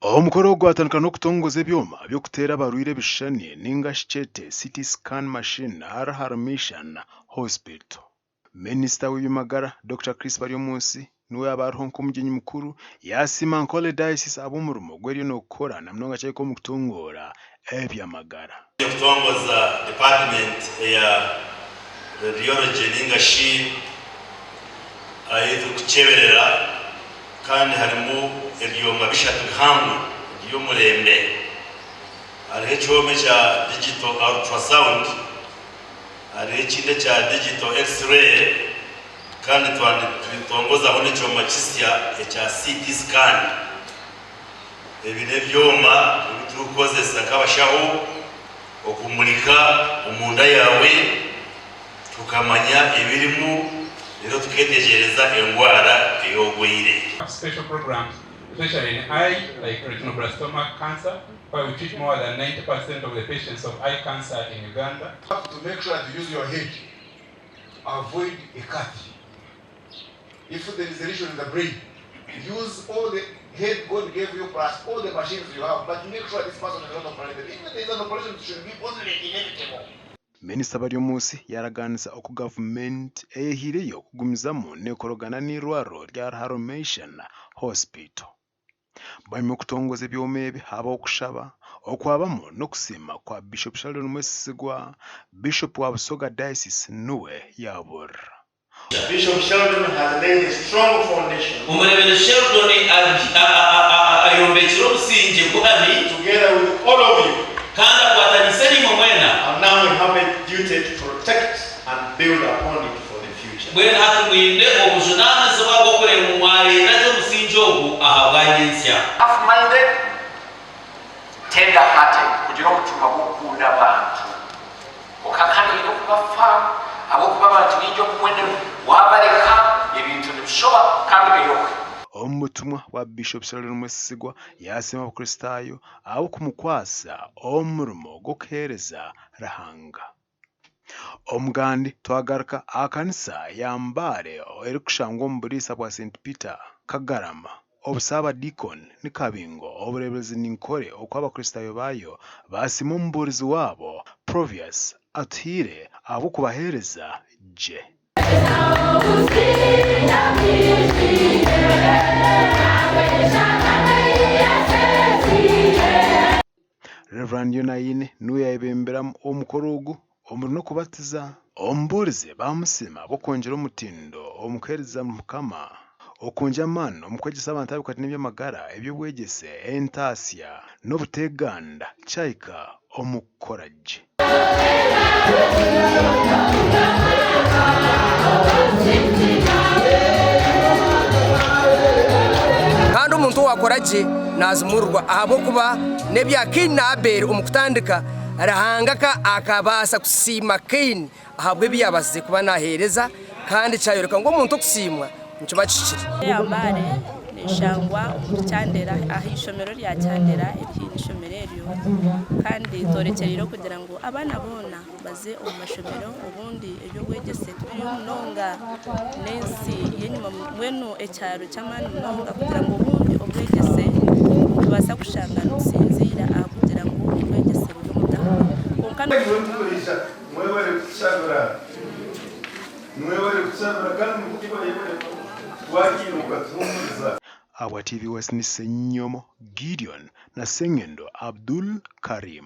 Omukoro gwatandika n'okutongoza ebyoma by'okuteera abarwaire ebishushani ninga shikyete CT scan machine Har Mission Hospital. Minisita w'eby'amagara Dr. Chris Baryomunsi niwe abariho nk'omugyenyi mukuru yasima Ankole Diocese ab'omurimo gw'eriyo n'okukora na munonga cyane omu kutongoora eby'amagara. Okutongoza department ya radiology ninga shi ayitu kuceberera kandi harimo ebyoma bishatu bihango by'omurembe. Hariho ekyoma kya digital ultrasound, hariho ekindi kya digital x-ray kandi twitongozaho n'ekyoma kisya ekya CT scan. Ebi n'ebyoma ebitukozesa nk'abashaho okumulika omunda yawe tukamanya ebirimu rero tuketegereza engwara eyogwire. Special programs, especially in eye, like retinoblastoma cancer, where we treat more than 90% of the patients of eye cancer in Uganda. You have to make sure that you use your head. Avoid a cut. If there is a lesion in the brain, use all the head God gave you plus all the machines you have, but make sure this person is not operated. Even if there is an operation, it should be only inevitable. Minisita Baryomunsi yaraganiza oku gavumenti eyehireyo okugumizamu n'ekorogana n'irwaro rya Har Mission Hospital. Barimo kutongoza ebyoma ebi habaho okushaba okwabamu n'okusima kwa Bishop Sheldon Mwesigwa, Bishop wa Busoga Diocese niwe yabura. Bishop Sheldon has laid a strong foundation. Umurembe Sheldon ayombekera obusinge buhami Together with all of you. kandi akwatanisa nimwe mwena. And now we have a duty to protect and build upon it for the future. Bwena hatumwinde obujunaanizibwa bw'okurema omwareeta gy'omusingi ogu aha bwanyensya. Tough-minded, tender-hearted, kugira omutima gw'okukunda abantu. Okakanira okubafaamu, ab'okuba abantu n'ijjo kumwene wabaleka ebintu nebishoba kandi biyoke. Omutumwa wa Bishop Sheldon Mwesigwa yasima abakristaayo abo kumukwasa omurimo gw'okuheereza Ruhanga. Omugandi twagaruka akanisa yambare erikushangwa omu buriisa bwa St. Peter Kagarama obusaba Deacon ni Kabingo obureebezi ninkore okwo abakristaayo bayo basima omuburizi wabo Provius atuhire abo kubaheereza gye. Reverend Yonaine niwe yayebemberamu omukoro ogu omuri n'okubatiza omuburizi bamusima b'okwongyera omutindo omukuheereza Mukama okwongya amaani omukwegyesa abantu ab'ebikwatine by'amagara eby'obwegyese entaasya n'obuteeganda kyahika omu kukora gye. Kandi omuntu wakora gye naazimurwa ahabw'okuba n'ebya Kaini na Abeli omu kutandika Ruhanga akabaasa kusiima Kaini ahabw'ebi yabazize kuba naheereza kandi kyayoreka ngu omuntu okusiimwa nikiba kikiri. Yambare neshangwa omu Kyandera aho ishomero rya Kyandera eby'ishomero eryo kandi torekyerero kugira ngu abaana boona baze omu mashomero obundi eby'obwegyese turiyo munonga n'ensi y'enyuma mbwenu ekyaro ky'amaani munonga kugira ngu obundi obwegyese tubaasa kushanga n'okusinziira aha kugira ngu obwegyese buri omutaha Abwa TV West ni Senyomo Gideon na Sengendo Abdul Karim.